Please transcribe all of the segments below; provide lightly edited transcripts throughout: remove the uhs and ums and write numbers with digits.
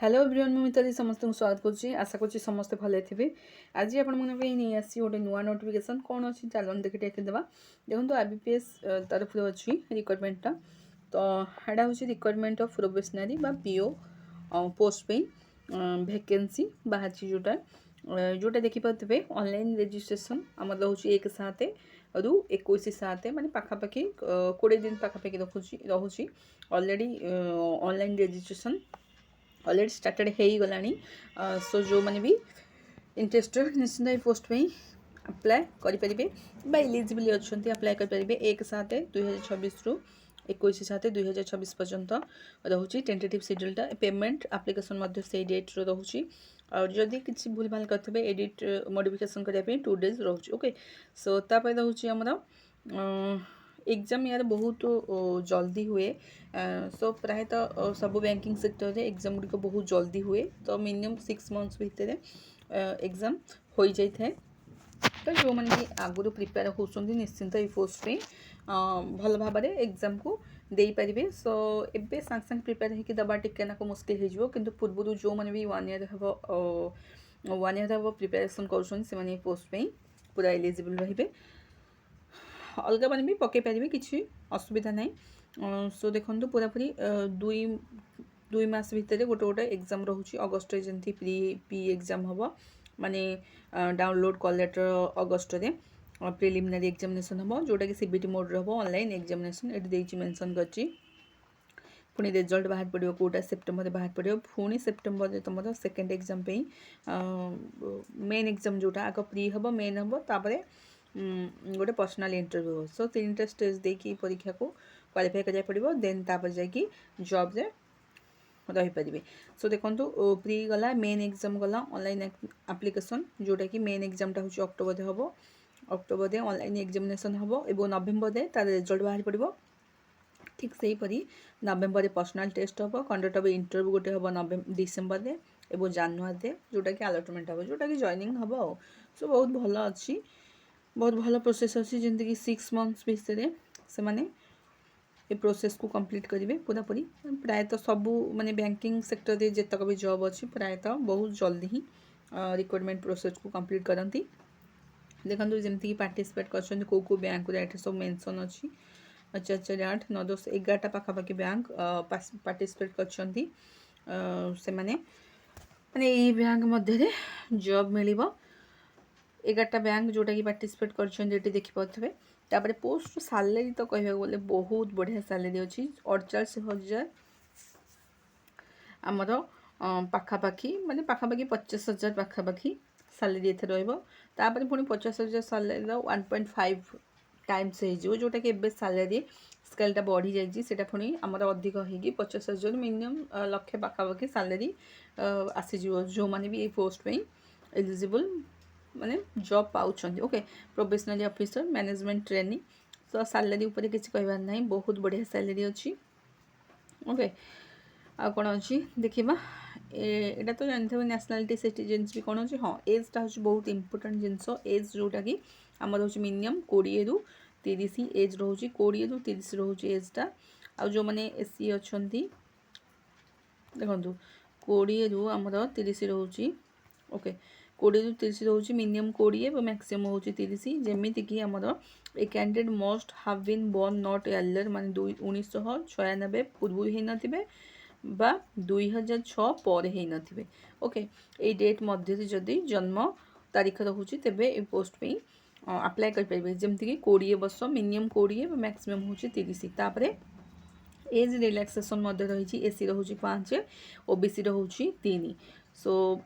Hello everyone मुझे मिताली समस्त स्वागत करुच्ची आशा करुच्ची समस्ते भले थे। आज आपण नहीं आसी गोटे नुआ नोटिफिकेशन कौन अच्छी चलन देखिए देखा देखो आईबीपीएस तरफ अच्छी रिक्वायरमेंटा तो यहाँ हूँ requirement of probationary PO post पे वैकेंसी बाहर जोटा जोटा देखिपे ऑनलाइन रजिस्ट्रेशन आम रोच 1/7 रु 21/7 माने पाखापाखि 20 दिन पाखापाखि रोचे already online registration already started हो गलानी। सो जो मैंने भी इंटरेस्टेड निश्चिंत पोस्ट पे अप्लाई करेंगे इलिजिबल अच्छा अप्लाई करेंगे 1/7/2026 रु 21/7/2026 पर्यंत रोचे टेंटेटिव शेड्यूलटा पेमेंट एप्लिकेशन से डेट रोचे और जदि किसी भूल भाल करेंगे एडिट मॉडिफिकेशन करने 2 डेज रोचे। ओके सो तापर रोचे आमर एग्जाम यार बहुत जल्दी हुए। सो प्रायतः सब बैंकिंग सेक्टर रे एग्जाम गुड़िक बहुत जल्दी हुए तो मिनिमम 6 मंथ्स भितर एग्जाम हो जाए। तो जो मैंने भी आगुरी प्रिपेयर होती निश्चिंत ये पोस्ट पे भल भाव में एग्जाम को दे पारे। सो एबे सांग सांग प्रिपेयर होकर दबा टिके नाक मुस्किल हो किंतु पूर्व जो मैंने भी 1 ईयर हम प्रिपेरेसन कर पोस्ट पे पूरा एलिजिबल रही अलग मैंने भी पकई पारे किसी असुविधा ना। सो देखो पूरापूरी दुई मास भितर गोटे गोटे एग्जाम रोचे अगस्ट जमी पी एग्जाम हम माने डाउनलोड कल लेटर अगस्ट रे प्रिलिमिनारी एग्जामिनेशन हम जोटा कि सीबीटी मोड हम ऑनलाइन एग्जामिनेशन ये मेंशन करची पुणी रिजल्ट बाहर पड़ो कौटा सेप्टेम्बर बाहर पड़ो पुणी सेप्टेम्बर तुम सेकेंड एग्जाम पे मेन एग्जाम जोटा आग प्री हम मेन हम तापर गोटे पर्सनाल इंटरव्यू हो। सो 3टा स्टेज देकी परीक्षा को क्वालिफाई करा पड़ो देन तापर जाकि जॉब रे रही पारे। सो देखो प्री गला मेन एग्जाम गला ऑनलाइन एप्लिकेशन जोटा कि मेन एग्जामटा हूँ अक्टोबर हम अक्टोबर ऑनलाइन एग्जामिनेशन हम और नवेम्बर तार रिजल्ट बाहर पड़ो ठीक से हीपरी नवेम्बर पर्सनाल टेस्ट हम कंडक्ट हम इंटरव्यू गोटे हम डिसेम्बर और जानुआरी जोटा कि अलटमेंट हम जोटा कि जॉइनिंग हम। सो बहुत भल अच्छी बहुत भल प्रोसेस अच्छी जमीक 6 मंथ्स भितर से माने ये प्रोसेस को कंप्लीट करेंगे पूरापूरी प्रायतः सबू माने बैंकिंग सेक्टर रे जितक भी जॉब अच्छी प्रायतः बहुत जल्दी ही रिक्वायरमेंट प्रोसेस को कंप्लीट करती। देखो जमीक पार्टिसिपेट कर कौ बैंक ये सब मेंशन अच्छी 4 4 8 9 10 11टा पाखापाखि बैंक पार्टिसिपेट कर माने ये बैंक मध्य जॉब मिल 11टा बैंक जोटा कि पार्टिसिपेट कर देखिपे तापर पोस्ट सैलरी तो कहवा गले बहुत बढ़िया सैलरी अच्छी 48,000 आमर पाखापाखि माने पाखापाखि 50,000 पाखापाखि सैलरी एथे रही पुणी 50,000 सैलरी 1.5 टाइम्स हो जोटा कि एबे सैलरी स्केलटा बढ़ी जाइए पुणी आमर अधिक होगी 50,000 मिनिमम लक्षे पाखापाखि सैलरी आसीज जो मैंने भी ये पोस्ट पे एलिजिबल माने जॉब पाँच। Okay professional officer management training तो सैलरी उपर किसी कहबार ना बहुत बढ़िया सैलरी अच्छी। ओके आ कौन अच्छी देखा यहाँ तो जानते हैं नेशनलिटी सिटीजेन्स भी कौन अच्छी हाँ एजटा हूँ बहुत इंपोर्टेंट जिनस एज जोटा कि आम रोच मिनिमम 20 रु 30 एज रोचे 20 रु 30 रोचे एजटा आ जो मैंने एससी अच्छा देखो 20 रु आमर 30 रोचे। ओके 20 रु 30 रोचे मिनिमम 20 और मैक्सिमम हूँ 30 जमीती कि आमर a candidate must have been born not earlier माने 1996 पूर्व ही नथिबे बा 2006 पर ही नथिबे। ओके ये डेट मध्य जदि जन्म तारीख रोचे तेबे ए पोस्ट पे अप्लाई कर पारे जमीती कि 20 वर्ष मिनिमम 20 और मैक्सिमम हूँ 30 तापर एज रिलैक्सेशन रही एसी रोचे 5 ओबीसी रोचे 3। सो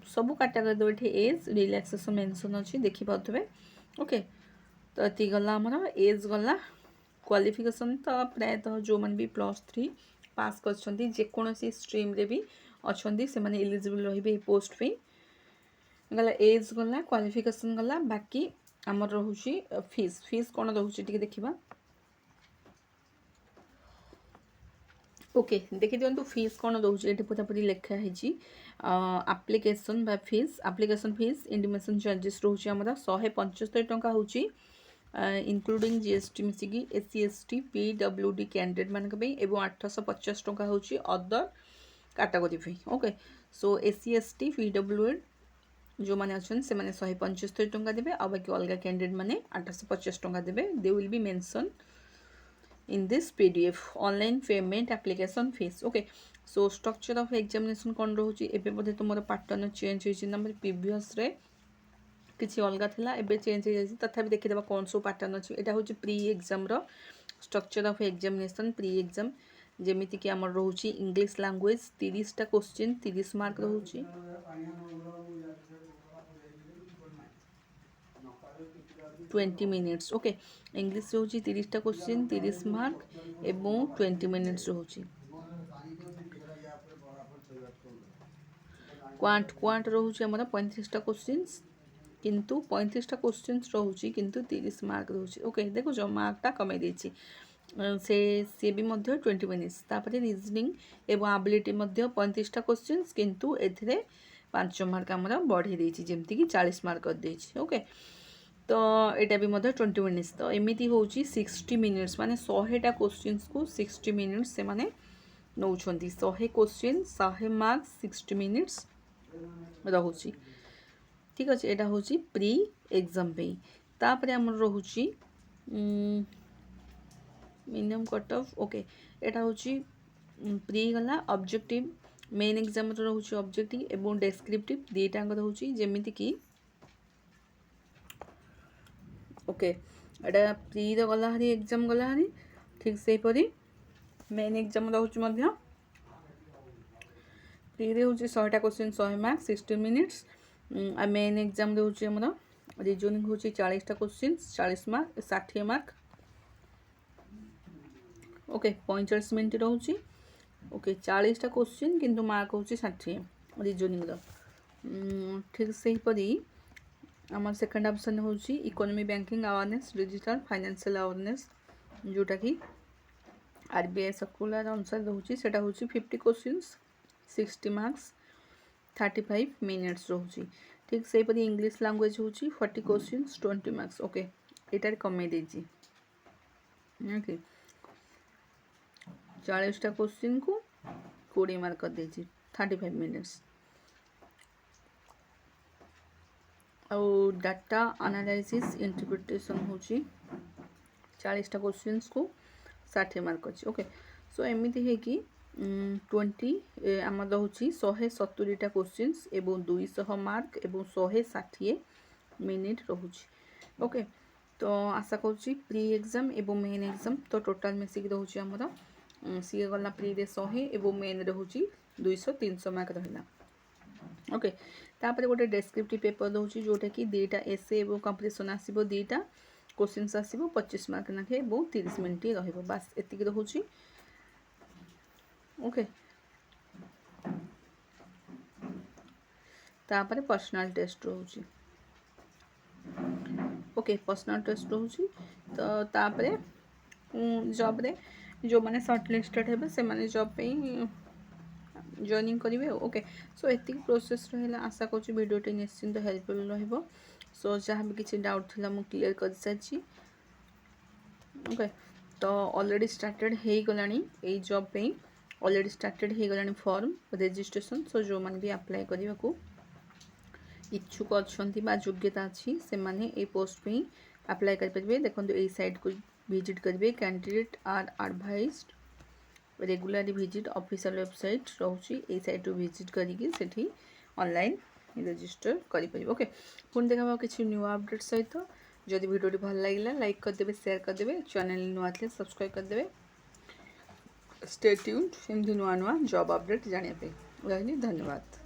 सबू कैटेगरी एज रिलैक्सेशन मेंशन अच्छी देखिपे। ओके तो ये गला आमर एज गला क्वालिफिकेशन तो प्रायतः जो मैंने भी +3 पास कर स्ट्रीम रे भी अच्छा से मैंने एलिजिबल रही पोस्ट पे गला एज गला क्वालिफिकेशन गला बाकी आमर रोचे फीस फीस कौन रोचे देखा। ओके देखी दिंतु फीस कौन रोचे ये पूरापूरी लिखाही आप्लिकेसन फीस इंटिमेशन चार्जेस रोचे आमर 175 टंका हूँ इनक्लूडिंग जीएसटी मिसिकी एससी एसटी पीडब्ल्यूडी कैंडिडेट मान 850 टंका हूँ other category okay so SC ST पीडब्ल्यूडी जो मैंने अच्छा से मैंने 175 टंका देवे आ बाकी अलग कैंडिडेट मैंने 850 टंका देवे they will be mention in this PDF online payment application fees okay so structure of examination कौन रोचे एबे बोधे तुम पैटर्न चेंज होइछि नंबर प्रीवियस रे किसी अलग थिला एबे चेंज हो जाइछि तथापि देखिदेबा कौन सो पैटर्न अछि एटा होछि प्री एग्जाम रो structure of examination pre exam जेमिति कि हमर रोची इंग्लिश लैंग्वेज 30 टा क्वेश्चन 30 मार्क रोची 20 मिनिट्स ओके इंग्लिश रोची 30 टा क्वेश्चन 30 मार्क एवं 20 मिनिट्स रोची क्वांट रोची हमर 35 टा क्वेश्चंस किंतु 35 टा क्वेश्चंस रोची किंतु 30 मार्क रोची ओके देखो जो मार्क टा कमे देछि से भी मध्य 20 मिनिट्स तापर रीजनिंग एवं एबिलिटी मध्य 35 टा क्वेश्चंस किंतु एथिरे 5 मार्क हमरा बढ़ी देछि जेमति कि 40 मार्क कर देछि ओके तो एटा भी मध्य 20 मिनिट्स तो एमिति होउची 60 मिनिट्स माने 100 टा क्वेश्चंस को 60 मिनिट्स से माने नौछंती 100 क्वेश्चन 100 मार्क 60 मिनिट्स रहुची ठीक अछि एटा होची प्री एग्जाम पे तापर हमर रहुची मिनिमम कट ऑफ ओके एटा होची प्री गला ऑब्जेक्टिव मेन एग्जाम रो होची ऑब्जेक्टिव एवं डेस्क्रिप्टिव दीटा अंग होची जेमिति कि ओके एटा प्री रो गला हरी एग्जाम गला हरी ठीक से परी मेन एग्जाम रो होची मध्य प्री रे होची 100 टा क्वेश्चन 100 मार्क 60 मिनिट्स आ मेन एग्जाम रे होची हमरा रीजनिंग होची 40 टा question 40 mark 60 mark okay 45 minute रोची ओके 40 टा क्वेश्चन किंतु मार्क होची 60 रीजनिंग रो ठीक से परी आम सेकेंड ऑप्शन होची economy banking awareness digital financial awareness जोटा कि आरबीआई सर्कुलर अनुसार रोची सेटा होची 50 क्वेश्चंस 60 मार्क्स 35 मिनिट्स रोची ठीक से परी इंग्लिश लैंग्वेज होची 40 क्वेश्चंस 20 मार्क्स ओके एटार कमे देजी ओके 40 टा क्वेश्चन को 20 मार्क कर देजी 35 मिनिट्स और डाटा एनालिसिस इंटरप्रिटेशन होची 40 टा क्वेश्चंस को 60 मार्क अछि ओके सो एमिति है कि 20 आम रोची 170 टा क्वेश्चंस एवं 200 मार्क एवं 160 मिनिट रोची ओके तो आशा करूँ प्री एग्जाम एवं मेन एग्जाम तो टोटाल मिसिक रोची हमर सी गला प्री रे 100 एवं मेन रोची 200-300 मार्क रहला ओके तापर गोटे डेस्क्रिप्टिव पेपर रोची जोटा कि दीटा एसे एवं कंप्लीशन आसीबो दीटा क्वेश्चंस आसीबो 25 मार्क नाखे एवं 30 मिनिट रहइबो बस एतिक रोची ओके तापर पर्सनल टेस्ट रोची ओके पर्सनल टेस्ट रोची तो तापर जॉब रे जो माने शॉर्ट लिस्टेड हेबे से माने जॉब पे जॉइनिंग करिवे ओके सो एतिक प्रोसेस रहला आशा करूँ वीडियोटी निश्चिंत हेल्पफुल रहइबो सो जहाँ भी किसी डाउट थिला मु क्लियर कर साची ओके तो ऑलरेडी स्टार्टेड हे गलानी ए जॉब पे ऑलरेडी स्टार्टेड हे गलानी फॉर्म रजिस्ट्रेशन सो जो माने भी अप्लाई करिवा को इच्छुक अछंती बा योग्यता अछि से माने ए पोस्ट पे अप्लाई कर परबे देखंतु ए साइट को विजिट करिवे candidate are advised regularly visit official website रोची ए साइट विजिट करिके सेठी ऑनलाइन रजिस्टर करि परिबो ओके पुन देखा किछि न्यू अपडेट सहित जदि वीडियोटी भल लागिला लाइक कर देबे शेयर कर देबे चैनल नुआ थे सब्सक्राइब कर देबे स्टे ट्यून्ड एमदी नुआ नुआ जॉब अपडेट जानिया पे रहली धन्यवाद।